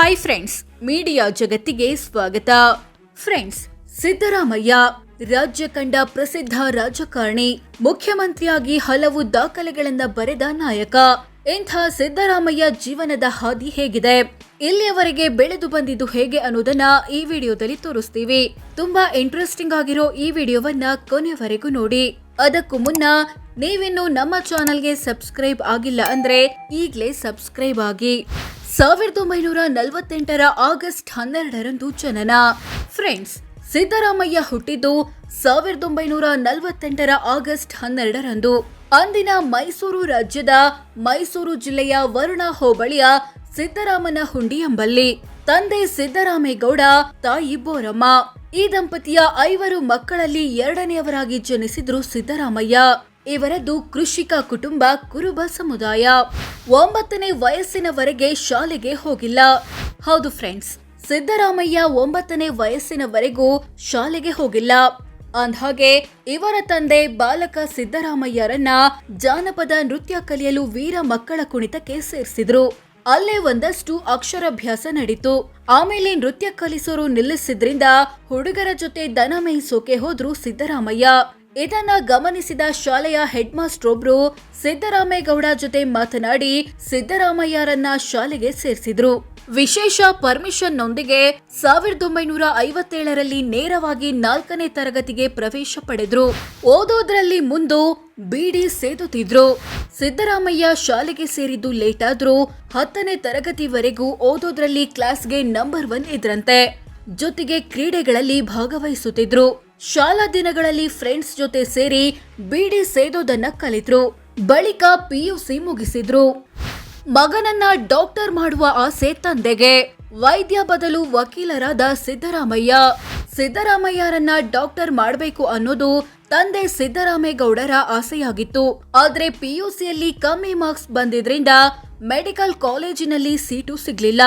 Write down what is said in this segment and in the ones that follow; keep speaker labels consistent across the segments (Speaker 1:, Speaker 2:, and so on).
Speaker 1: Hi friends, media ಜಗತ್ತಿಗೆ ಸ್ವಾಗತ. Friends, Siddaramaiah ರಾಜ್ಯ ಕಂಡ ಪ್ರಸಿದ್ಧ ರಾಜಕಾರಣಿ, ಮುಖ್ಯಮಂತ್ರಿಯಾಗಿ ಹಲವು ದಾಖಲೆಗಳನ್ನ ಬರೆದ ನಾಯಕ. ಇಂಥ ಸಿದ್ದರಾಮಯ್ಯ ಜೀವನದ ಹಾದಿ ಹೇಗಿದೆ, ಇಲ್ಲಿಯವರೆಗೆ ಬೆಳೆದು ಬಂದಿದ್ದು ಹೇಗೆ ಅನ್ನೋದನ್ನ ಈ ವಿಡಿಯೋದಲ್ಲಿ ತೋರಿಸ್ತೀವಿ. ತುಂಬಾ ಇಂಟ್ರೆಸ್ಟಿಂಗ್ ಆಗಿರೋ ಈ ವಿಡಿಯೋವನ್ನ ಕೊನೆವರೆಗೂ ನೋಡಿ. ಅದಕ್ಕೂ ಮುನ್ನ ನೀವಿನ್ನು ನಮ್ಮ ಚಾನೆಲ್ಗೆ ಸಬ್ಸ್ಕ್ರೈಬ್ ಆಗಿಲ್ಲ ಅಂದ್ರೆ ಈಗಲೇ ಸಬ್ಸ್ಕ್ರೈಬ್ ಆಗಿ. 1948 ಆಗಸ್ಟ್ 12ರಂದು ಜನನ. ಫ್ರೆಂಡ್ಸ್, ಸಿದ್ದರಾಮಯ್ಯ ಹುಟ್ಟಿದ್ದು 1948 ಆಗಸ್ಟ್ 12ರಂದು. ಅಂದಿನ ಮೈಸೂರು ರಾಜ್ಯದ ಮೈಸೂರು ಜಿಲ್ಲೆಯ ವರುಣ ಹೋಬಳಿಯ ಸಿದ್ದರಾಮನಹುಂಡಿ ಎಂಬಲ್ಲಿ. ತಂದೆ ಸಿದ್ದರಾಮೇಗೌಡ, ತಾಯಿ ಬೋರಮ್ಮ. ಈ ದಂಪತಿಯ 5 ಮಕ್ಕಳಲ್ಲಿ 2ನೇಯವರಾಗಿ ಜನಿಸಿದ್ರು ಸಿದ್ದರಾಮಯ್ಯ. ಇವರದ್ದು ಕೃಷಿಕ ಕುಟುಂಬ, ಕುರುಬ ಸಮುದಾಯ. 9ನೇ ವಯಸ್ಸಿನವರೆಗೆ ಶಾಲೆಗೆ ಹೋಗಿಲ್ಲ. ಹೌದು ಫ್ರೆಂಡ್ಸ್, ಸಿದ್ದರಾಮಯ್ಯ 9ನೇ ವಯಸ್ಸಿನವರೆಗೂ ಶಾಲೆಗೆ ಹೋಗಿಲ್ಲ. ಅಂದ್ಹಾಗೆ ಇವರ ತಂದೆ ಬಾಲಕ ಸಿದ್ದರಾಮಯ್ಯರನ್ನ ಜಾನಪದ ನೃತ್ಯ ಕಲಿಯಲು ವೀರ ಮಕ್ಕಳ ಕುಣಿತಕ್ಕೆ ಸೇರಿಸಿದ್ರು. ಅಲ್ಲೇ ಒಂದಷ್ಟು ಅಕ್ಷರಾಭ್ಯಾಸ ನಡೀತು. ಆಮೇಲೆ ನೃತ್ಯ ಕಲಿಸೋರು ನಿಲ್ಲಿಸಿದ್ರಿಂದ ಹುಡುಗರ ಜೊತೆ ದನ ಮೇಯಿಸೋಕೆ ಹೋದ್ರು ಸಿದ್ದರಾಮಯ್ಯ. ಇದನ್ನ ಗಮನಿಸಿದ ಶಾಲೆಯ ಹೆಡ್ ಮಾಸ್ಟರ್ ಒಬ್ರು ಸಿದ್ದರಾಮೇಗೌಡ ಜೊತೆ ಮಾತನಾಡಿ ಸಿದ್ದರಾಮಯ್ಯರನ್ನ ಶಾಲೆಗೆ ಸೇರಿಸಿದ್ರು. ವಿಶೇಷ ಪರ್ಮಿಷನ್ ನೊಂದಿಗೆ 1957ರಲ್ಲಿ ನೇರವಾಗಿ 4ನೇ ತರಗತಿಗೆ ಪ್ರವೇಶ ಪಡೆದ್ರು. ಓದೋದ್ರಲ್ಲಿ ಮುಂದು ಬೀಡಿ ಸೇದುತ್ತಿದ್ರು. ಸಿದ್ದರಾಮಯ್ಯ ಶಾಲೆಗೆ ಸೇರಿದ್ದು ಲೇಟ್ ಆದ್ರೂ 10ನೇ ತರಗತಿವರೆಗೂ ಓದೋದ್ರಲ್ಲಿ ಕ್ಲಾಸ್ಗೆ ನಂಬರ್ 1 ಇದ್ರಂತೆ. ಜೊತೆಗೆ ಕ್ರೀಡೆಗಳಲ್ಲಿ ಭಾಗವಹಿಸುತ್ತಿದ್ರು. ಶಾಲಾ ದಿನಗಳಲ್ಲಿ ಫ್ರೆಂಡ್ಸ್ ಜೊತೆ ಸೇರಿ ಬೀಡಿ ಸೇದೋದನ್ನ ಕಲಿತ್ರು. ಬಳಿಕ PUC ಮುಗಿಸಿದ್ರು. ಮಗನನ್ನ ಡಾಕ್ಟರ್ ಮಾಡುವ ಆಸೆ ತಂದೆಗೆ. ವೈದ್ಯ ಬದಲು ವಕೀಲರಾದ ಸಿದ್ದರಾಮಯ್ಯ. ಸಿದ್ದರಾಮಯ್ಯರನ್ನ ಡಾಕ್ಟರ್ ಮಾಡಬೇಕು ಅನ್ನೋದು ತಂದೆ ಸಿದ್ದರಾಮೇಗೌಡರ ಆಸೆಯಾಗಿತ್ತು. ಆದ್ರೆ PUCಯಲ್ಲಿ ಕಮ್ಮಿ ಮಾರ್ಕ್ಸ್ ಬಂದಿದ್ರಿಂದ ಮೆಡಿಕಲ್ ಕಾಲೇಜಿನಲ್ಲಿ ಸೀಟು ಸಿಗ್ಲಿಲ್ಲ.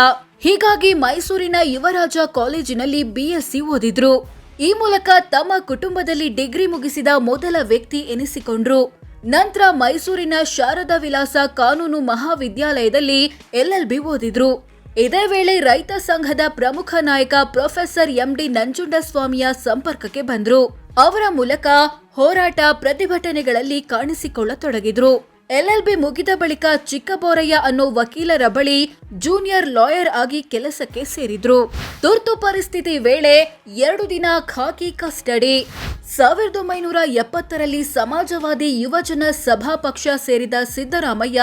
Speaker 1: ಹೀಗಾಗಿ ಮೈಸೂರಿನ ಯುವರಾಜ ಕಾಲೇಜಿನಲ್ಲಿ BSc ಓದಿದ್ರು. ಈ ಮೂಲಕ ತಮ್ಮ ಕುಟುಂಬದಲ್ಲಿ ಡಿಗ್ರಿ ಮುಗಿಸಿದ ಮೊದಲ ವ್ಯಕ್ತಿ ಎನಿಸಿಕೊಂಡ್ರು. ನಂತರ ಮೈಸೂರಿನ ಶಾರದಾ ವಿಲಾಸ ಕಾನೂನು ಮಹಾವಿದ್ಯಾಲಯದಲ್ಲಿ LLB ಓದಿದ್ರು. ಇದೇ ವೇಳೆ ರೈತ ಸಂಘದ ಪ್ರಮುಖ ನಾಯಕ ಪ್ರೊಫೆಸರ್ MD ನಂಜುಂಡಸ್ವಾಮಿಯ ಸಂಪರ್ಕಕ್ಕೆ ಬಂದ್ರು. ಅವರ ಮೂಲಕ ಹೋರಾಟ, ಪ್ರತಿಭಟನೆಗಳಲ್ಲಿ ಕಾಣಿಸಿಕೊಳ್ಳತೊಡಗಿದ್ರು. LLB ಮುಗಿದ ಬಳಿಕ ಚಿಕ್ಕಬೋರಯ್ಯ ಅನ್ನೋ ವಕೀಲರ ಬಳಿ ಜೂನಿಯರ್ ಲಾಯರ್ ಆಗಿ ಕೆಲಸಕ್ಕೆ ಸೇರಿದ್ರು. ತುರ್ತು ಪರಿಸ್ಥಿತಿ ವೇಳೆ 2 ದಿನ ಖಾಕಿ ಕಸ್ಟಡಿ. 1970ರಲ್ಲಿ ಸಮಾಜವಾದಿ ಯುವಜನ ಸಭಾ ಪಕ್ಷ ಸೇರಿದ ಸಿದ್ದರಾಮಯ್ಯ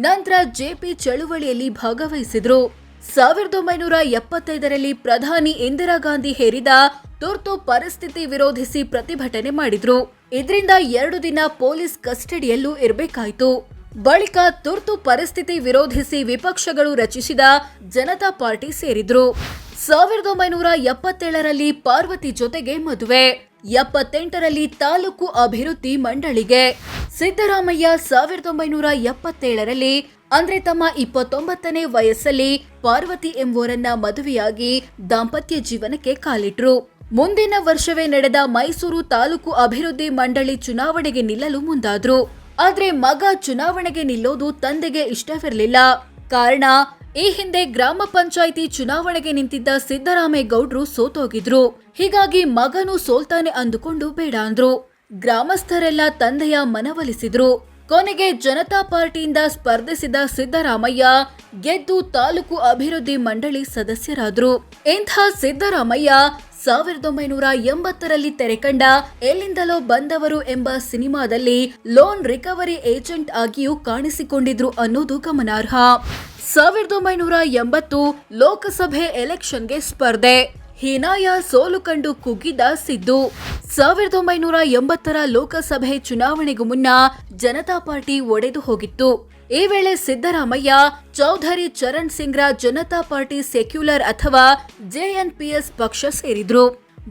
Speaker 1: ನಂತರ JP ಚಳುವಳಿಯಲ್ಲಿ ಭಾಗವಹಿಸಿದ್ರು. 1975ರಲ್ಲಿ ಪ್ರಧಾನಿ ಇಂದಿರಾ ಗಾಂಧಿ ಹೇರಿದ ತುರ್ತು ಪರಿಸ್ಥಿತಿ ವಿರೋಧಿಸಿ ಪ್ರತಿಭಟನೆ ಮಾಡಿದ್ರು. ಇದರಿಂದ 2 ದಿನ ಪೊಲೀಸ್ ಕಸ್ಟಡಿಯಲ್ಲೂ ಇರಬೇಕಾಯಿತು. ಬಳಿಕ ತುರ್ತು ಪರಿಸ್ಥಿತಿ ವಿರೋಧಿಸಿ ವಿಪಕ್ಷಗಳು ರಚಿಸಿದ ಜನತಾ ಪಾರ್ಟಿ ಸೇರಿದ್ರು. 1977ರಲ್ಲಿ ಪಾರ್ವತಿ ಜೊತೆಗೆ ಮದುವೆ. 78ರಲ್ಲಿ ತಾಲೂಕು ಅಭಿವೃದ್ಧಿ ಮಂಡಳಿಗೆ. ಸಿದ್ದರಾಮಯ್ಯ 1977ರಲ್ಲಿ ಅಂದ್ರೆ ತಮ್ಮ 29ನೇ ವಯಸ್ಸಲ್ಲಿ ಪಾರ್ವತಿ ಎಂಬುವರನ್ನ ಮದುವೆಯಾಗಿ ದಾಂಪತ್ಯ ಜೀವನಕ್ಕೆ ಕಾಲಿಟ್ರು. ಮುಂದಿನ ವರ್ಷವೇ ನಡೆದ ಮೈಸೂರು ತಾಲೂಕು ಅಭಿವೃದ್ಧಿ ಮಂಡಳಿ ಚುನಾವಣೆಗೆ ನಿಲ್ಲಲು ಮುಂದಾದ್ರು. ಆದ್ರೆ ಮಗ ಚುನಾವಣೆಗೆ ನಿಲ್ಲೋದು ತಂದೆಗೆ ಇಷ್ಟವಿರಲಿಲ್ಲ. ಕಾರಣ, ಈ ಹಿಂದೆ ಗ್ರಾಮ ಪಂಚಾಯಿತಿ ಚುನಾವಣೆಗೆ ನಿಂತಿದ್ದ ಸಿದ್ದರಾಮೇಗೌಡ್ರು ಸೋತೋಗಿದ್ರು. ಹೀಗಾಗಿ ಮಗನು ಸೋಲ್ತಾನೆ ಅಂದುಕೊಂಡು ಬೇಡ ಅಂದ್ರು. ಗ್ರಾಮಸ್ಥರೆಲ್ಲ ತಂದೆಯ ಮನವೊಲಿಸಿದ್ರು. ಕೊನೆಗೆ ಜನತಾ ಪಾರ್ಟಿಯಿಂದ ಸ್ಪರ್ಧಿಸಿದ ಸಿದ್ದರಾಮಯ್ಯ ಗೆದ್ದು ತಾಲೂಕು ಅಭಿವೃದ್ಧಿ ಮಂಡಳಿ ಸದಸ್ಯರಾದ್ರು. ಇಂಥ ಸಿದ್ದರಾಮಯ್ಯ 1980ರಲ್ಲಿ ತೆರೆಕಂಡ ಎಲ್ಲಿಂದಲೋ ಬಂದವರು ಎಂಬ ಸಿನಿಮಾದಲ್ಲಿ ಲೋನ್ ರಿಕವರಿ ಏಜೆಂಟ್ ಆಗಿಯೂ ಕಾಣಿಸಿಕೊಂಡಿದ್ರು ಅನ್ನೋದು ಗಮನಾರ್ಹ. 1980 ಲೋಕಸಭೆ ಎಲೆಕ್ಷನ್ಗೆ ಸ್ಪರ್ಧೆ. ಹೀನಾಯ ಸೋಲು ಕಂಡು ಕುಗ್ಗಿದ ಸಿದ್ದು. 1980ರ ಲೋಕಸಭೆ ಚುನಾವಣೆಗೂ ಮುನ್ನ ಜನತಾ ಪಾರ್ಟಿ ಒಡೆದು ಹೋಗಿತ್ತು. ಈ ವೇಳೆ ಸಿದ್ದರಾಮಯ್ಯ ಚೌಧರಿ ಚರಣ್ ಸಿಂಗ್ರ ಜನತಾ ಪಾರ್ಟಿ ಸೆಕ್ಯುಲರ್ ಅಥವಾ JNPS ಪಕ್ಷ ಸೇರಿದ್ರು.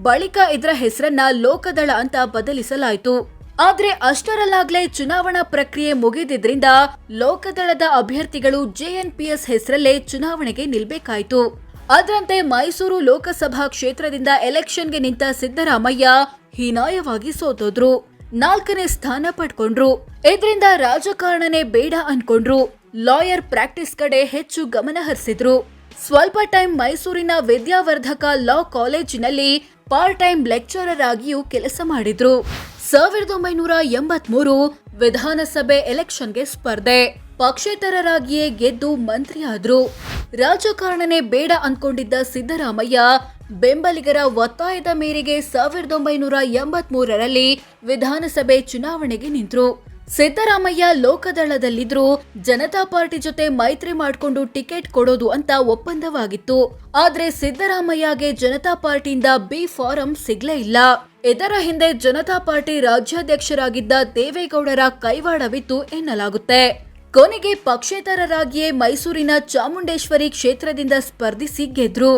Speaker 1: ಬಳಿಕ ಇದರ ಹೆಸರನ್ನ ಲೋಕದಳ ಅಂತ ಬದಲಿಸಲಾಯಿತು. ಆದ್ರೆ ಅಷ್ಟರಲ್ಲಾಗ್ಲೇ ಚುನಾವಣಾ ಪ್ರಕ್ರಿಯೆ ಮುಗಿದಿದ್ರಿಂದ ಲೋಕದಳದ ಅಭ್ಯರ್ಥಿಗಳು JNPS ಹೆಸರಲ್ಲೇ ಚುನಾವಣೆಗೆ ನಿಲ್ಬೇಕಾಯಿತು. ಅದರಂತೆ ಮೈಸೂರು ಲೋಕಸಭಾ ಕ್ಷೇತ್ರದಿಂದ ಎಲೆಕ್ಷನ್ಗೆ ನಿಂತ ಸಿದ್ದರಾಮಯ್ಯ ಹೀನಾಯವಾಗಿ ಸೋತೋದ್ರು. 4ನೇ ಸ್ಥಾನ ಪಡ್ಕೊಂಡ್ರು. ಇದರಿಂದ ರಾಜಕಾರಣನೇ ಬೇಡ ಅನ್ಕೊಂಡ್ರು. ಲಾಯರ್ ಪ್ರಾಕ್ಟೀಸ್ ಕಡೆ ಹೆಚ್ಚು ಗಮನ ಹರಿಸಿದ್ರು. ಸ್ವಲ್ಪ ಟೈಮ್ ಮೈಸೂರಿನ ವಿದ್ಯಾವರ್ಧಕ ಲಾ ಕಾಲೇಜಿನಲ್ಲಿ ಪಾರ್ಟ್ ಟೈಮ್ ಲೆಕ್ಚರರ್ ಆಗಿಯೂ ಕೆಲಸ ಮಾಡಿದ್ರು. 1983 ವಿಧಾನಸಭೆ ಎಲೆಕ್ಷನ್ಗೆ ಸ್ಪರ್ಧೆ, ಪಕ್ಷೇತರರಾಗಿಯೇ ಗೆದ್ದು ಮಂತ್ರಿಯಾದ್ರು. ರಾಜಕಾರಣನೇ ಬೇಡ ಅನ್ಕೊಂಡಿದ್ದ ಸಿದ್ದರಾಮಯ್ಯ ಬೆಂಬಲಿಗರ ಒತ್ತಾಯದ ಮೇರೆಗೆ 1983ರಲ್ಲಿ ವಿಧಾನಸಭೆ ಚುನಾವಣೆಗೆ ನಿಂತರು. ಸಿದ್ದರಾಮಯ್ಯ ಲೋಕದಳದಲ್ಲಿದ್ರು ಜನತಾ ಪಾರ್ಟಿ ಜೊತೆ ಮೈತ್ರಿ ಮಾಡಿಕೊಂಡು ಟಿಕೆಟ್ ಕೊಡೋದು ಅಂತ ಒಪ್ಪಂದವಾಗಿತ್ತು. ಆದ್ರೆ ಸಿದ್ದರಾಮಯ್ಯಗೆ ಜನತಾ ಪಾರ್ಟಿಯಿಂದ ಬಿ ಫಾರಂ ಸಿಗ್ಲೇ ಇಲ್ಲ. ಇದರ ಹಿಂದೆ ಜನತಾ ಪಾರ್ಟಿ ರಾಜ್ಯಾಧ್ಯಕ್ಷರಾಗಿದ್ದ ದೇವೇಗೌಡರ ಕೈವಾಡವಿತ್ತು ಎನ್ನಲಾಗುತ್ತೆ. ಕೊನೆಗೆ ಪಕ್ಷೇತರರಾಗಿಯೇ ಮೈಸೂರಿನ ಚಾಮುಂಡೇಶ್ವರಿ ಕ್ಷೇತ್ರದಿಂದ ಸ್ಪರ್ಧಿಸಿ ಗೆದ್ರು.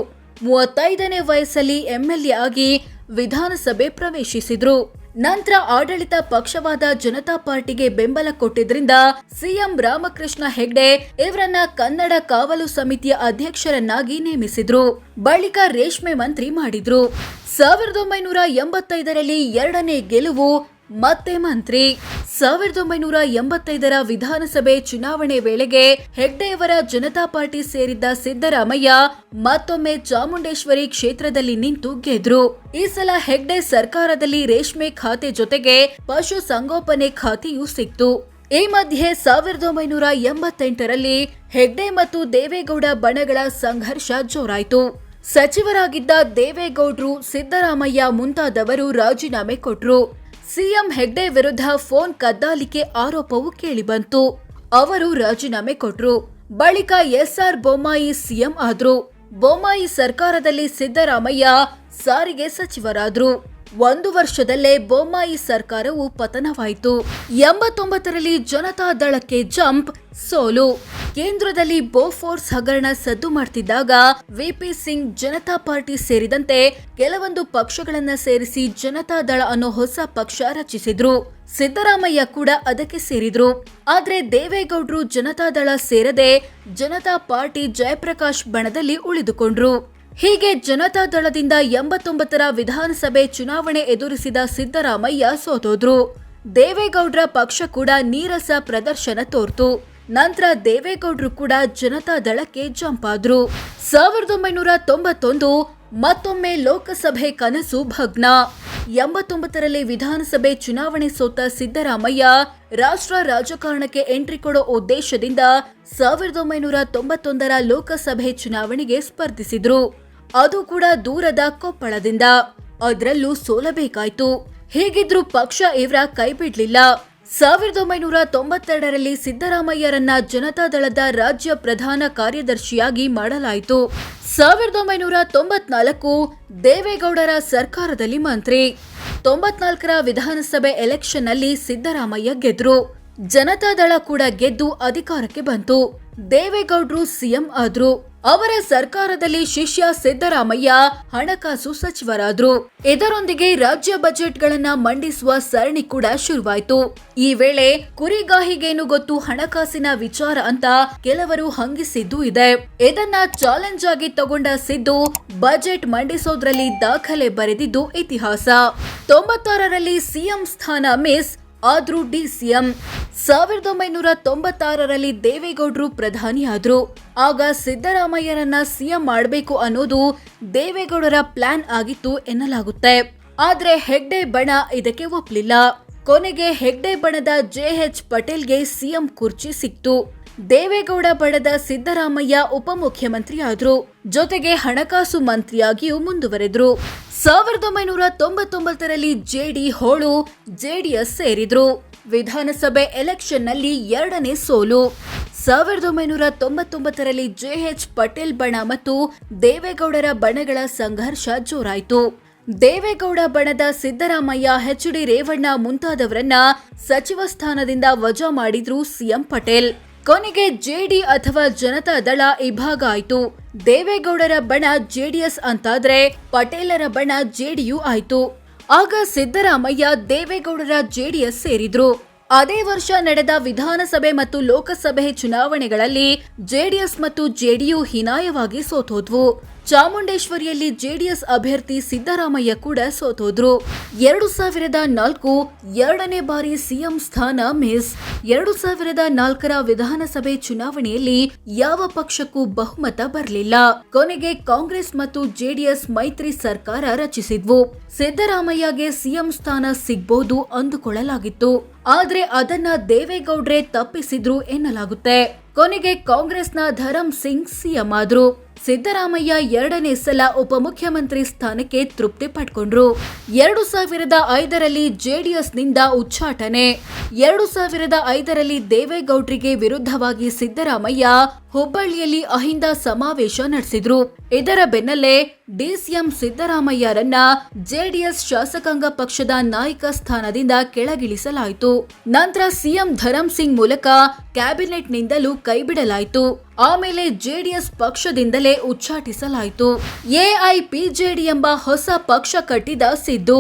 Speaker 1: 35ನೇ ವಯಸ್ಸಲ್ಲಿ ಎಂಎಲ್ಎ ಆಗಿ ವಿಧಾನಸಭೆ ಪ್ರವೇಶಿಸಿದ್ರು. ನಂತರ ಆಡಳಿತ ಪಕ್ಷವಾದ ಜನತಾ ಪಾರ್ಟಿಗೆ ಬೆಂಬಲ ಕೊಟ್ಟಿದ್ರಿಂದ ಸಿಎಂ ರಾಮಕೃಷ್ಣ ಹೆಗ್ಡೆ ಇವರನ್ನ ಕನ್ನಡ ಕಾವಲು ಸಮಿತಿಯ ಅಧ್ಯಕ್ಷರನ್ನಾಗಿ ನೇಮಿಸಿದ್ರು. ಬಳಿಕ ರೇಷ್ಮೆ ಮಂತ್ರಿ ಮಾಡಿದ್ರು. 1985ರಲ್ಲಿ ಎರಡನೇ ಗೆಲುವು, ಮತ್ತೆ ಮಂತ್ರಿ. 1985ರ ವಿಧಾನಸಭೆ ಚುನಾವಣೆ ವೇಳೆಗೆ ಹೆಗ್ಡೆಯವರ ಜನತಾ ಪಾರ್ಟಿ ಸೇರಿದ್ದ ಸಿದ್ದರಾಮಯ್ಯ ಮತ್ತೊಮ್ಮೆ ಚಾಮುಂಡೇಶ್ವರಿ ಕ್ಷೇತ್ರದಲ್ಲಿ ನಿಂತು ಗೆದ್ರು. ಈ ಸಲ ಹೆಗ್ಡೆ ಸರ್ಕಾರದಲ್ಲಿ ರೇಷ್ಮೆ ಖಾತೆ ಜೊತೆಗೆ ಪಶು ಸಂಗೋಪನೆ ಖಾತೆಯೂ ಸಿಕ್ತು. ಈ ಮಧ್ಯೆ 1988ರಲ್ಲಿ ಹೆಗ್ಡೆ ಮತ್ತು ದೇವೇಗೌಡ ಬಣಗಳ ಸಂಘರ್ಷ ಜೋರಾಯಿತು. ಸಚಿವರಾಗಿದ್ದ ದೇವೇಗೌಡರು, ಸಿದ್ದರಾಮಯ್ಯ ಮುಂತಾದವರು ರಾಜೀನಾಮೆ ಕೊಟ್ರು. ಸಿಎಂ ಹೆಗ್ಡೆ ವಿರುದ್ಧ ಫೋನ್ ಕದ್ದಾಲಿಕೆ ಆರೋಪವು ಕೇಳಿಬಂತು. ಅವರು ರಾಜೀನಾಮೆ ಕೊಟ್ರು. ಬಳಿಕ ಎಸ್ಆರ್ ಬೊಮ್ಮಾಯಿ ಸಿಎಂ ಆದ್ರು. ಬೊಮ್ಮಾಯಿ ಸರ್ಕಾರದಲ್ಲಿ ಸಿದ್ದರಾಮಯ್ಯ ಸಾರಿಗೆ ಸಚಿವರಾದ್ರು. 1 ವರ್ಷದಲ್ಲೇ ಬೊಮ್ಮಾಯಿ ಸರ್ಕಾರವು ಪತನವಾಯಿತು. 89ರಲ್ಲಿ ಜನತಾ ದಳಕ್ಕೆ ಜಂಪ್, ಸೋಲು. ಕೇಂದ್ರದಲ್ಲಿ ಬೋಫೋರ್ಸ್ ಹಗರಣ ಸದ್ದು ಮಾಡ್ತಿದ್ದಾಗ ವಿಪಿ ಸಿಂಗ್ ಜನತಾ ಪಾರ್ಟಿ ಸೇರಿದಂತೆ ಕೆಲವೊಂದು ಪಕ್ಷಗಳನ್ನ ಸೇರಿಸಿ ಜನತಾ ದಳ ಅನ್ನೋ ಹೊಸ ಪಕ್ಷ ರಚಿಸಿದ್ರು. ಸಿದ್ದರಾಮಯ್ಯ ಕೂಡ ಅದಕ್ಕೆ ಸೇರಿದ್ರು. ಆದ್ರೆ ದೇವೇಗೌಡರು ಜನತಾ ದಳ ಸೇರದೆ ಜನತಾ ಪಾರ್ಟಿ ಜಯಪ್ರಕಾಶ್ ಬಣದಲ್ಲಿ ಉಳಿದುಕೊಂಡ್ರು. ಹೀಗೆ ಜನತಾ ದಳದಿಂದ 89ರ ವಿಧಾನಸಭೆ ಚುನಾವಣೆ ಎದುರಿಸಿದ ಸಿದ್ದರಾಮಯ್ಯ ಸೋತೋದ್ರು. ದೇವೇಗೌಡರ ಪಕ್ಷ ಕೂಡ ನೀರಸ ಪ್ರದರ್ಶನ ತೋರ್ತು. ನಂತರ ದೇವೇಗೌಡರು ಕೂಡ ಜನತಾ ದಳಕ್ಕೆ ಜಂಪ್ ಆದ್ರು. 1991 ಮತ್ತೊಮ್ಮೆ ಲೋಕಸಭೆ ಕನಸು ಭಗ್ನ. 89ರಲ್ಲಿ ವಿಧಾನಸಭೆ ಚುನಾವಣೆ ಸೋತ ಸಿದ್ದರಾಮಯ್ಯ ರಾಷ್ಟ್ರ ರಾಜಕಾರಣಕ್ಕೆ ಎಂಟ್ರಿ ಕೊಡೋ ಉದ್ದೇಶದಿಂದ 1991ರ ಲೋಕಸಭೆ ಚುನಾವಣೆಗೆ ಸ್ಪರ್ಧಿಸಿದ್ರು. ಅದು ಕೂಡ ದೂರದ ಕೊಪ್ಪಳದಿಂದ. ಅದರಲ್ಲೂ ಸೋಲಬೇಕಾಯ್ತು. ಹೀಗಿದ್ರೂ ಪಕ್ಷ ಇವರ ಕೈ ಬಿಡ್ಲಿಲ್ಲ. 1992ರಲ್ಲಿ ಸಿದ್ದರಾಮಯ್ಯರನ್ನ ಜನತಾದಳದ ರಾಜ್ಯ ಪ್ರಧಾನ ಕಾರ್ಯದರ್ಶಿಯಾಗಿ ಮಾಡಲಾಯಿತು. 1994 ದೇವೇಗೌಡರ ಸರ್ಕಾರದಲ್ಲಿ ಮಂತ್ರಿ. 94ರ ವಿಧಾನಸಭೆ ಎಲೆಕ್ಷನ್ ನಲ್ಲಿ ಸಿದ್ದರಾಮಯ್ಯ ಗೆದ್ರು. ಜನತಾದಳ ಕೂಡ ಗೆದ್ದು ಅಧಿಕಾರಕ್ಕೆ ಬಂತು. ದೇವೇಗೌಡರು ಸಿಎಂ ಆದ್ರು. ಅವರ ಸರ್ಕಾರದಲ್ಲಿ ಶಿಷ್ಯ ಸಿದ್ದರಾಮಯ್ಯ ಹಣಕಾಸು ಸಚಿವರಾದ್ರು. ಇದರೊಂದಿಗೆ ರಾಜ್ಯ ಬಜೆಟ್ಗಳನ್ನ ಮಂಡಿಸುವ ಸರಣಿ ಕೂಡ ಶುರುವಾಯಿತು. ಈ ವೇಳೆ ಕುರಿಗಾಹಿಗೇನು ಗೊತ್ತು ಹಣಕಾಸಿನ ವಿಚಾರ ಅಂತ ಕೆಲವರು ಹಂಗಿಸಿದ್ದು ಇದೆ. ಇದನ್ನ ಚಾಲೆಂಜ್ ಆಗಿ ತಗೊಂಡ ಸಿದ್ದು ಬಜೆಟ್ ಮಂಡಿಸೋದ್ರಲ್ಲಿ ದಾಖಲೆ ಬರೆದಿದ್ದು ಇತಿಹಾಸ. 96ರಲ್ಲಿ ಸಿಎಂ ಸ್ಥಾನ ಮಿಸ್ ಆದ್ರೂ ಡಿಸಿಎಂ. 1996ರಲ್ಲಿ ದೇವೇಗೌಡರು ಪ್ರಧಾನಿಯಾದ್ರು. ಆಗ ಸಿದ್ದರಾಮಯ್ಯರನ್ನ ಸಿಎಂ ಮಾಡಬೇಕು ಅನ್ನೋದು ದೇವೇಗೌಡರ ಪ್ಲಾನ್ ಆಗಿತ್ತು ಎನ್ನಲಾಗುತ್ತೆ. ಆದ್ರೆ ಹೆಗ್ಡೆ ಬಣ ಇದಕ್ಕೆ ಒಪ್ಪಲಿಲ್ಲ. ಕೊನೆಗೆ ಹೆಗ್ಡೆ ಬಣದ ಜೆಎಚ್ ಪಟೇಲ್ಗೆ ಸಿಎಂ ಕುರ್ಚಿ ಸಿಕ್ತು. ದೇವೇಗೌಡ ಬಣದ ಸಿದ್ದರಾಮಯ್ಯ ಉಪಮುಖ್ಯಮಂತ್ರಿ ಆದ್ರು. ಜೊತೆಗೆ ಹಣಕಾಸು ಮಂತ್ರಿಯಾಗಿಯೂ ಮುಂದುವರೆದ್ರು. 1999ರಲ್ಲಿ ಜೆಡಿ ಹೋಳು ಜೆಡಿಎಸ್ ಸೇರಿದ್ರು. ವಿಧಾನಸಭೆ ಎಲೆಕ್ಷನ್ ನಲ್ಲಿ ಎರಡನೇ ಸೋಲು. 1999ರಲ್ಲಿ ಜೆಎಚ್ ಪಟೇಲ್ ಬಣ ಮತ್ತು ದೇವೇಗೌಡರ ಬಣಗಳ ಸಂಘರ್ಷ ಜೋರಾಯಿತು. ದೇವೇಗೌಡ ಬಣದ ಸಿದ್ದರಾಮಯ್ಯ, ಎಚ್ ಡಿ ರೇವಣ್ಣ ಮುಂತಾದವರನ್ನ ಸಚಿವ ಸ್ಥಾನದಿಂದ ವಜಾ ಮಾಡಿದ್ರು ಸಿಎಂ ಪಟೇಲ್. ಕೊನೆಗೆ ಜೆಡಿ ಅಥವಾ ಜನತಾ ದಳ ಇಭಾಗ ಆಯ್ತು. ದೇವೇಗೌಡರ ಬಣ ಜೆಡಿಎಸ್ ಅಂತಾದ್ರೆ ಪಟೇಲರ ಬಣ ಜೆಡಿಯು ಆಯ್ತು. ಆಗ ಸಿದ್ದರಾಮಯ್ಯ ದೇವೇಗೌಡರ ಜೆಡಿಎಸ್ ಸೇರಿದ್ರು. ಅದೇ ವರ್ಷ ನಡೆದ ವಿಧಾನಸಭೆ ಮತ್ತು ಲೋಕಸಭೆ ಚುನಾವಣೆಗಳಲ್ಲಿ ಜೆಡಿಎಸ್ ಮತ್ತು ಜೆಡಿಯು ಹೀನಾಯವಾಗಿ ಸೋತೋದ್ವು. ಚಾಮುಂಡೇಶ್ವರಿಯಲ್ಲಿ ಜೆಡಿಎಸ್ ಅಭ್ಯರ್ಥಿ ಸಿದ್ದರಾಮಯ್ಯ ಕೂಡ ಸೋತೋದ್ರು. 2004 ಎರಡನೇ ಬಾರಿ ಸಿಎಂ ಸ್ಥಾನ ಮಿಸ್. 2004 ವಿಧಾನಸಭೆ ಚುನಾವಣೆಯಲ್ಲಿ ಯಾವ ಪಕ್ಷಕ್ಕೂ ಬಹುಮತ ಬರಲಿಲ್ಲ. ಕೊನೆಗೆ ಕಾಂಗ್ರೆಸ್ ಮತ್ತು ಜೆಡಿಎಸ್ ಮೈತ್ರಿ ಸರ್ಕಾರ ರಚಿಸಿದ್ವು. ಸಿದ್ದರಾಮಯ್ಯಗೆ ಸಿಎಂ ಸ್ಥಾನ ಸಿಗ್ಬೋದು ಅಂದುಕೊಳ್ಳಲಾಗಿತ್ತು. ಆದ್ರೆ ಅದನ್ನ ದೇವೇಗೌಡ್ರೆ ತಪ್ಪಿಸಿದ್ರು ಎನ್ನಲಾಗುತ್ತೆ. ಕೊನೆಗೆ ಕಾಂಗ್ರೆಸ್ನ ಧರಂ ಸಿಂಗ್ ಸಿಎಂ ಆದ್ರು. ಸಿದ್ದರಾಮಯ್ಯ ಎರಡನೇ ಸಲ ಉಪಮುಖ್ಯಮಂತ್ರಿ ಸ್ಥಾನಕ್ಕೆ ತೃಪ್ತಿ ಪಡ್ಕೊಂಡ್ರು. 2005ರಲ್ಲಿ ಜೆಡಿಎಸ್ನಿಂದ ಉಚ್ಚಾಟನೆ. 2005ರಲ್ಲಿ ದೇವೇಗೌಡ್ರಿಗೆ ವಿರುದ್ಧವಾಗಿ ಸಿದ್ದರಾಮಯ್ಯ ಹುಬ್ಬಳ್ಳಿಯಲ್ಲಿ ಅಹಿಂದ ಸಮಾವೇಶ ನಡೆಸಿದ್ರು. ಇದರ ಬೆನ್ನಲ್ಲೇ ಡಿಸಿಎಂ ಸಿದ್ದರಾಮಯ್ಯರನ್ನ ಜೆಡಿಎಸ್ ಶಾಸಕಾಂಗ ಪಕ್ಷದ ನಾಯಕ ಸ್ಥಾನದಿಂದ ಕೆಳಗಿಳಿಸಲಾಯಿತು. ನಂತರ ಸಿಎಂ ಧರಂ ಸಿಂಗ್ ಮೂಲಕ ಕ್ಯಾಬಿನೆಟ್ನಿಂದಲೂ ಕೈಬಿಡಲಾಯಿತು. ಆಮೇಲೆ ಜೆಡಿಎಸ್ ಪಕ್ಷದಿಂದಲೇ ಉಚ್ಚಾಟಿಸಲಾಯಿತು. ಎಐಪಿಜೆಡಿ ಎಂಬ ಹೊಸ ಪಕ್ಷ ಕಟ್ಟಿದ ಸಿದ್ದು.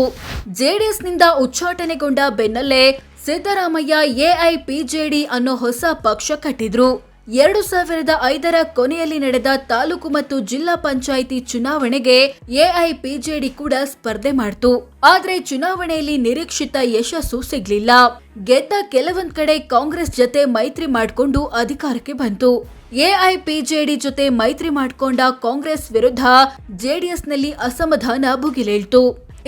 Speaker 1: ಜೆಡಿಎಸ್ನಿಂದ ಉಚ್ಚಾಟನೆಗೊಂಡ ಬೆನ್ನಲ್ಲೇ ಸಿದ್ದರಾಮಯ್ಯ ಎಐಪಿಜೆಡಿ ಅನ್ನೋ ಹೊಸ ಪಕ್ಷ ಕಟ್ಟಿದ್ರು. 2005ರ ಕೊನೆಯಲ್ಲಿ ನಡೆದ ತಾಲೂಕು ಮತ್ತು ಜಿಲ್ಲಾ ಪಂಚಾಯಿತಿ ಚುನಾವಣೆಗೆ ಎಐಪಿಜೆಡಿ ಕೂಡ ಸ್ಪರ್ಧೆ ಮಾಡಿತು. ಆದ್ರೆ ಚುನಾವಣೆಯಲ್ಲಿ ನಿರೀಕ್ಷಿತ ಯಶಸ್ಸು ಸಿಗ್ಲಿಲ್ಲ. ಗೆದ್ದ ಕೆಲವೊಂದ್ ಕಡೆ ಕಾಂಗ್ರೆಸ್ ಜೊತೆ ಮೈತ್ರಿ ಮಾಡಿಕೊಂಡು ಅಧಿಕಾರಕ್ಕೆ ಬಂತು. ಎಐಪಿಜೆಡಿ ಜೊತೆ ಮೈತ್ರಿ ಮಾಡಿಕೊಂಡ ಕಾಂಗ್ರೆಸ್ ವಿರುದ್ಧ ಜೆಡಿಎಸ್ನಲ್ಲಿ ಅಸಮಾಧಾನ ಭುಗಿಲೇಳ್ತು.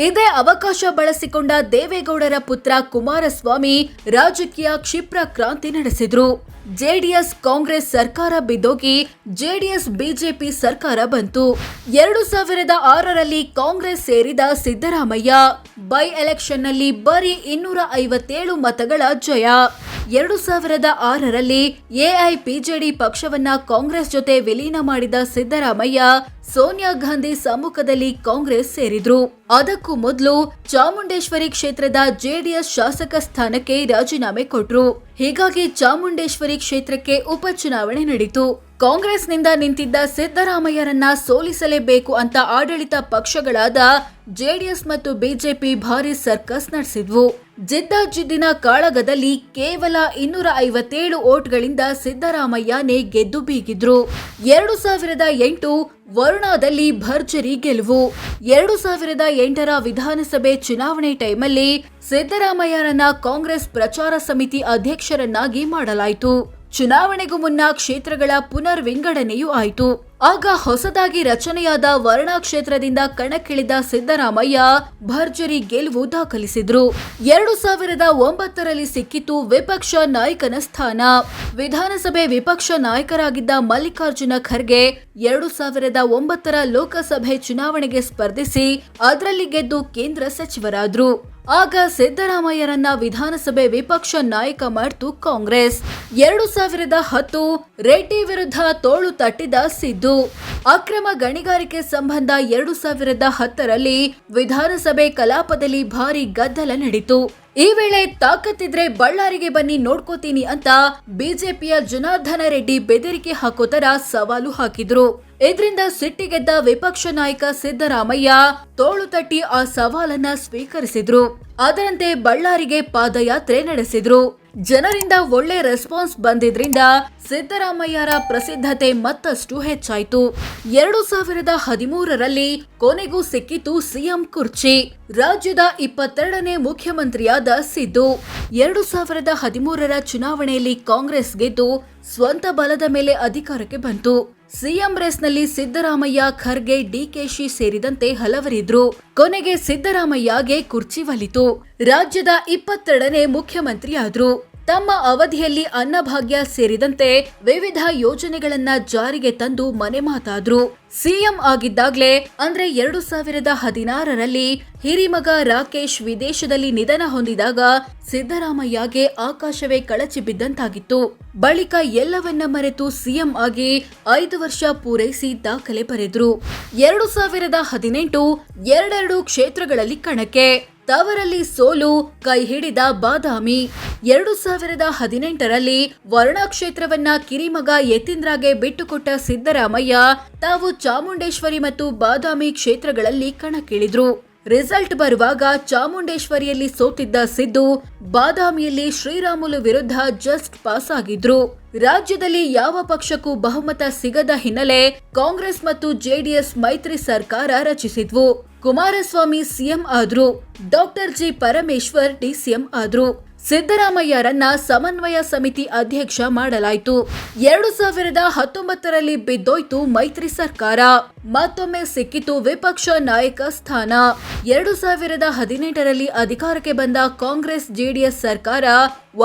Speaker 1: ಇದೇ ಅವಕಾಶ ಬಳಸಿಕೊಂಡ ದೇವೇಗೌಡರ ಪುತ್ರ ಕುಮಾರಸ್ವಾಮಿ ರಾಜಕೀಯ ಕ್ಷಿಪ್ರ ಕ್ರಾಂತಿ ನಡೆಸಿದ್ರು. ಜೆಡಿಎಸ್ ಕಾಂಗ್ರೆಸ್ ಸರ್ಕಾರ ಬಿದ್ದೋಗಿ ಜೆಡಿಎಸ್ ಬಿಜೆಪಿ ಸರ್ಕಾರ ಬಂತು. 2006ರಲ್ಲಿ ಕಾಂಗ್ರೆಸ್ ಸೇರಿದ ಸಿದ್ದರಾಮಯ್ಯ ಬೈ ಎಲೆಕ್ಷನ್ನಲ್ಲಿ ಬರೀ 257 ಮತಗಳ ಜಯ. 2006ರಲ್ಲಿ ಎಐಪಿಜೆಡಿ ಪಕ್ಷವನ್ನ ಕಾಂಗ್ರೆಸ್ ಜೊತೆ ವಿಲೀನ ಮಾಡಿದ ಸಿದ್ದರಾಮಯ್ಯ ಸೋನಿಯಾ ಗಾಂಧಿ ಸಮ್ಮುಖದಲ್ಲಿ ಕಾಂಗ್ರೆಸ್ ಸೇರಿದ್ರು. ಅದಕ್ಕೂ ಮೊದಲು ಚಾಮುಂಡೇಶ್ವರಿ ಕ್ಷೇತ್ರದ ಜೆಡಿಎಸ್ ಶಾಸಕ ಸ್ಥಾನಕ್ಕೆ ರಾಜೀನಾಮೆ ಕೊಟ್ರು. ಹೀಗಾಗಿ ಚಾಮುಂಡೇಶ್ವರಿ ಕ್ಷೇತ್ರಕ್ಕೆ ಉಪಚುನಾವಣೆ ನಡೆಯಿತು. ಕಾಂಗ್ರೆಸ್ನಿಂದ ನಿಂತಿದ್ದ ಸಿದ್ದರಾಮಯ್ಯರನ್ನ ಸೋಲಿಸಲೇಬೇಕು ಅಂತ ಆಡಳಿತ ಪಕ್ಷಗಳಾದ ಜೆಡಿಎಸ್ ಮತ್ತು ಬಿಜೆಪಿ ಭಾರಿ ಸರ್ಕಸ್ ನಡೆಸಿದ್ವು. ಜಿದ್ದಾಜಿದ್ದಿನ ಕಾಳಗದಲ್ಲಿ ಕೇವಲ 257 ಓಟ್ಗಳಿಂದ ಸಿದ್ದರಾಮಯ್ಯನೇ ಗೆದ್ದು ಬೀಗಿದ್ರು. 2008 ವರುಣಾದಲ್ಲಿ ಭರ್ಜರಿ ಗೆಲುವು. 2008ರ ವಿಧಾನಸಭೆ ಚುನಾವಣೆ ಟೈಮಲ್ಲಿ ಸಿದ್ದರಾಮಯ್ಯರನ್ನ ಕಾಂಗ್ರೆಸ್ ಪ್ರಚಾರ ಸಮಿತಿ ಅಧ್ಯಕ್ಷರನ್ನಾಗಿ ಮಾಡಲಾಯಿತು. ಚುನಾವಣೆಗೂ ಮುನ್ನ ಕ್ಷೇತ್ರಗಳ ಪುನರ್ ವಿಂಗಡಣೆಯೂ ಆಯಿತು. ಆಗ ಹೊಸದಾಗಿ ರಚನೆಯಾದ ವರ್ಣಾ ಕ್ಷೇತ್ರದಿಂದ ಕಣಕ್ಕಿಳಿದ ಸಿದ್ದರಾಮಯ್ಯ ಭರ್ಜರಿ ಗೆಲುವು ದಾಖಲಿಸಿದ್ರು. 2009ರಲ್ಲಿ ಸಿಕ್ಕಿತು ವಿಪಕ್ಷ ನಾಯಕನ ಸ್ಥಾನ. ವಿಧಾನಸಭೆ ವಿಪಕ್ಷ ನಾಯಕರಾಗಿದ್ದ ಮಲ್ಲಿಕಾರ್ಜುನ ಖರ್ಗೆ 2009ರ ಲೋಕಸಭೆ ಚುನಾವಣೆಗೆ ಸ್ಪರ್ಧಿಸಿ ಅದರಲ್ಲಿ ಗೆದ್ದು ಕೇಂದ್ರ ಸಚಿವರಾದ್ರು. ಆಗ ಸಿದ್ದರಾಮಯ್ಯರನ್ನ ವಿಧಾನಸಭೆ ವಿಪಕ್ಷ ನಾಯಕ ಮಾಡಿತು ಕಾಂಗ್ರೆಸ್. 2010 ರೆಡ್ಡಿ ವಿರುದ್ಧ ತೋಳು ತಟ್ಟಿದ ಸಿದ್ದು. ಅಕ್ರಮ ಗಣಿಗಾರಿಕೆ ಸಂಬಂಧ 2010ರಲ್ಲಿ ವಿಧಾನಸಭೆ ಕಲಾಪದಲ್ಲಿ ಭಾರಿ ಗದ್ದಲ ನಡೆಯಿತು. ಈ ವೇಳೆ ತಾಕತ್ತಿದ್ರೆ ಬಳ್ಳಾರಿಗೆ ಬನ್ನಿ ನೋಡ್ಕೋತೀನಿ ಅಂತ ಬಿಜೆಪಿಯ ಜನಾರ್ದನ ರೆಡ್ಡಿ ಬೆದರಿಕೆ ಹಾಕೋ ತರ ಸವಾಲು ಹಾಕಿದ್ರು. ಇದರಿಂದ ಸಿಟ್ಟಿಗೆದ್ದ ವಿಪಕ್ಷ ನಾಯಕ ಸಿದ್ದರಾಮಯ್ಯ ತೋಳು ತಟ್ಟಿ ಆ ಸವಾಲನ್ನ ಸ್ವೀಕರಿಸಿದ್ರು. ಅದರಂತೆ ಬಳ್ಳಾರಿಗೆ ಪಾದಯಾತ್ರೆ ನಡೆಸಿದ್ರು. ಜನರಿಂದ ಒಳ್ಳೆ ರೆಸ್ಪಾನ್ಸ್ ಬಂದಿದ್ರಿಂದ ಸಿದ್ದರಾಮಯ್ಯರ ಪ್ರಸಿದ್ಧತೆ ಮತ್ತಷ್ಟು ಹೆಚ್ಚಾಯಿತು. 2013ರಲ್ಲಿ ಕೊನೆಗೂ ಸಿಕ್ಕಿತು ಸಿಎಂ ಕುರ್ಚಿ. ರಾಜ್ಯದ 22ನೇ ಮುಖ್ಯಮಂತ್ರಿಯಾದ ಸಿದ್ದು 2013ರ ಚುನಾವಣೆಯಲ್ಲಿ ಕಾಂಗ್ರೆಸ್ ಗೆದ್ದು ಸ್ವಂತ ಬಲದ ಮೇಲೆ ಅಧಿಕಾರಕ್ಕೆ ಬಂತು. ಸಿಎಂ ರೇಸ್ನಲ್ಲಿ ಸಿದ್ದರಾಮಯ್ಯ, ಖರ್ಗೆ, ಡಿಕೆಶಿ ಸೇರಿದಂತೆ ಹಲವರಿದ್ರು. ಕೊನೆಗೆ ಸಿದ್ದರಾಮಯ್ಯಗೆ ಕುರ್ಚಿ ಒಲಿತು. ರಾಜ್ಯದ 22ನೇ ಮುಖ್ಯಮಂತ್ರಿಯಾದ್ರು. ತಮ್ಮ ಅವಧಿಯಲ್ಲಿ ಅನ್ನಭಾಗ್ಯ ಸೇರಿದಂತೆ ವಿವಿಧ ಯೋಜನೆಗಳನ್ನ ಜಾರಿಗೆ ತಂದು ಮನೆ ಮಾತಾದ್ರು. ಸಿಎಂ ಆಗಿದ್ದಾಗ್ಲೇ ಅಂದ್ರೆ 2016ರಲ್ಲಿ ಹಿರಿಮಗ ರಾಕೇಶ್ ವಿದೇಶದಲ್ಲಿ ನಿಧನ ಹೊಂದಿದಾಗ ಸಿದ್ದರಾಮಯ್ಯಗೆ ಆಕಾಶವೇ ಕಳಚಿ ಬಿದ್ದಂತಾಗಿತ್ತು. ಬಳಿಕ ಎಲ್ಲವನ್ನ ಮರೆತು ಸಿಎಂ ಆಗಿ 5 ವರ್ಷ ಪೂರೈಸಿ ದಾಖಲೆ ಬರೆದ್ರು. 2018 ಎರಡೆರಡು ಕ್ಷೇತ್ರಗಳಲ್ಲಿ ಕಣಕ್ಕೆ, ತವರಲ್ಲಿ ಸೋಲು, ಕೈ ಹಿಡಿದ ಬಾದಾಮಿ. 2018ರಲ್ಲಿ ವರ್ಣಾ ಕ್ಷೇತ್ರವನ್ನ ಕಿರಿಮಗ ಯತೀಂದ್ರಗೆ ಬಿಟ್ಟುಕೊಟ್ಟ ಸಿದ್ದರಾಮಯ್ಯ ತಾವು ಚಾಮುಂಡೇಶ್ವರಿ ಮತ್ತು ಬಾದಾಮಿ ಕ್ಷೇತ್ರಗಳಲ್ಲಿ ಕಣಕ್ಕಿಳಿದ್ರು. ರಿಸಲ್ಟ್ ಬರುವಾಗ ಚಾಮುಂಡೇಶ್ವರಿಯಲ್ಲಿ ಸೋತಿದ್ದ ಸಿದ್ದು ಬಾದಾಮಿಯಲ್ಲಿ ಶ್ರೀರಾಮುಲು ವಿರುದ್ಧ ಜಸ್ಟ್ ಪಾಸ್ ಆಗಿದ್ರು. ರಾಜ್ಯದಲ್ಲಿ ಯಾವ ಪಕ್ಷಕ್ಕೂ ಬಹುಮತ ಸಿಗದ ಹಿನ್ನೆಲೆ ಕಾಂಗ್ರೆಸ್ ಮತ್ತು ಜೆಡಿಎಸ್ ಮೈತ್ರಿ ಸರ್ಕಾರ ರಚಿಸಿದ್ವು. ಕುಮಾರಸ್ವಾಮಿ ಸಿಎಂ ಆದ್ರು, ಡಾಕ್ಟರ್ ಜಿ ಪರಮೇಶ್ವರ್ ಡಿಸಿಎಂ ಆದ್ರು. ಸಿದ್ದರಾಮಯ್ಯರನ್ನ ಸಮನ್ವಯ ಸಮಿತಿ ಅಧ್ಯಕ್ಷ ಮಾಡಲಾಯಿತು. 2019ರಲ್ಲಿ ಬಿದ್ದೋಯ್ತು ಮೈತ್ರಿ ಸರ್ಕಾರ. ಮತ್ತೊಮ್ಮೆ ಸಿಕ್ಕಿತು ವಿಪಕ್ಷ ನಾಯಕ ಸ್ಥಾನ. 2018ರಲ್ಲಿ ಅಧಿಕಾರಕ್ಕೆ ಬಂದ ಕಾಂಗ್ರೆಸ್ ಜೆಡಿಎಸ್ ಸರ್ಕಾರ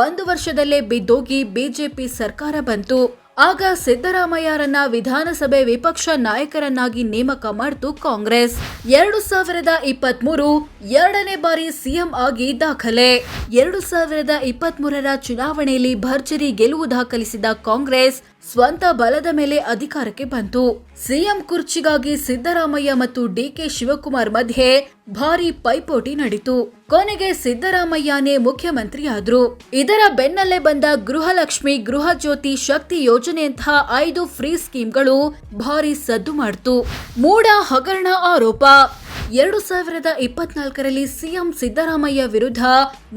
Speaker 1: 1 ವರ್ಷದಲ್ಲೇ ಬಿದ್ದೋಗಿ ಬಿಜೆಪಿ ಸರ್ಕಾರ ಬಂತು. ಆಗ ಸಿದ್ದರಾಮಯ್ಯರನ್ನ ವಿಧಾನಸಭೆ ವಿಪಕ್ಷ ನಾಯಕರನ್ನಾಗಿ ನೇಮಕ ಮಾಡಿತು ಕಾಂಗ್ರೆಸ್. 2023 ಎರಡನೇ ಬಾರಿ ಸಿಎಂ ಆಗಿ ದಾಖಲೆ. 2023ರ ಚುನಾವಣೆಯಲ್ಲಿ ಭರ್ಜರಿ ಗೆಲುವು ದಾಖಲಿಸಿದ ಕಾಂಗ್ರೆಸ್ ಸ್ವಂತ ಬಲದ ಮೇಲೆ ಅಧಿಕಾರಕ್ಕೆ ಬಂತು. ಸಿಎಂ ಕುರ್ಚಿಗಾಗಿ ಸಿದ್ದರಾಮಯ್ಯ ಮತ್ತು ಡಿಕೆ ಶಿವಕುಮಾರ್ ಮಧ್ಯೆ ಭಾರಿ ಪೈಪೋಟಿ ನಡೆಯಿತು. ಕೊನೆಗೆ ಸಿದ್ದರಾಮಯ್ಯನೇ ಮುಖ್ಯಮಂತ್ರಿ ಆದ್ರು. ಇದರ ಬೆನ್ನಲ್ಲೇ ಬಂದ ಗೃಹಲಕ್ಷ್ಮಿ, ಗೃಹ ಜ್ಯೋತಿ, ಶಕ್ತಿ ಯೋಜನೆಯಂತಹ 5 ಫ್ರೀ ಸ್ಕೀಮ್ಗಳು ಭಾರಿ ಸದ್ದು ಮಾಡಿತು. ಮೂಡ ಹಗರಣ ಆರೋಪ. 2024ರಲ್ಲಿ ಸಿಎಂ ಸಿದ್ದರಾಮಯ್ಯ ವಿರುದ್ಧ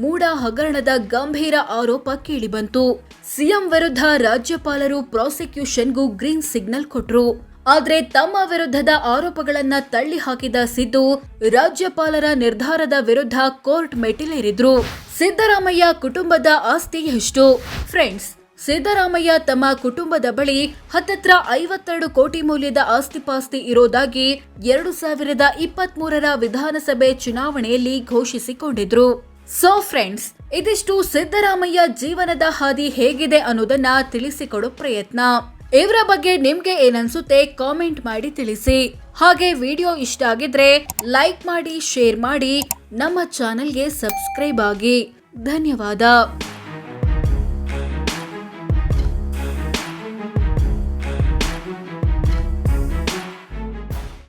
Speaker 1: ಮೂಡ ಹಗರಣದ ಗಂಭೀರ ಆರೋಪ ಕೇಳಿಬಂತು. ಸಿಎಂ ವಿರುದ್ಧ ರಾಜ್ಯಪಾಲರು ಪ್ರಾಸಿಕ್ಯೂಷನ್ಗೂ ಗ್ರೀನ್ ಸಿಗ್ನಲ್ ಕೊಟ್ರು. ಆದ್ರೆ ತಮ್ಮ ವಿರುದ್ಧದ ಆರೋಪಗಳನ್ನ ತಳ್ಳಿ ಹಾಕಿದ ಸಿದ್ದು ರಾಜ್ಯಪಾಲರ ನಿರ್ಧಾರದ ವಿರುದ್ಧ ಕೋರ್ಟ್ ಮೆಟ್ಟಿಲೇರಿದ್ರು. ಸಿದ್ದರಾಮಯ್ಯ ಕುಟುಂಬದ ಆಸ್ತಿ ಎಷ್ಟು? ಫ್ರೆಂಡ್ಸ್, ಸಿದ್ದರಾಮಯ್ಯ ತಮ್ಮ ಕುಟುಂಬದ ಬಳಿ ಹತ್ತತ್ರ 52 ಕೋಟಿ ಮೌಲ್ಯದ ಆಸ್ತಿಪಾಸ್ತಿ ಇರೋದಾಗಿ 2023ರ ವಿಧಾನಸಭೆ ಚುನಾವಣೆಯಲ್ಲಿ ಘೋಷಿಸಿಕೊಂಡಿದ್ರು. ಸೊ ಫ್ರೆಂಡ್ಸ್, ಇದಿಷ್ಟು ಸಿದ್ದರಾಮಯ್ಯ ಜೀವನದ ಹಾದಿ ಹೇಗಿದೆ ಅನ್ನೋದನ್ನ ತಿಳಿಸಿಕೊಡೋ ಪ್ರಯತ್ನ. ಇವರ ಬಗ್ಗೆ ನಿಮ್ಗೆ ಏನನ್ಸುತ್ತೆ ಕಾಮೆಂಟ್ ಮಾಡಿ ತಿಳಿಸಿ. ಹಾಗೆ ವಿಡಿಯೋ ಇಷ್ಟ ಆಗಿದ್ರೆ ಲೈಕ್ ಮಾಡಿ, ಶೇರ್ ಮಾಡಿ, ನಮ್ಮ ಚಾನೆಲ್ಗೆ ಸಬ್ಸ್ಕ್ರೈಬ್ ಆಗಿ. ಧನ್ಯವಾದ.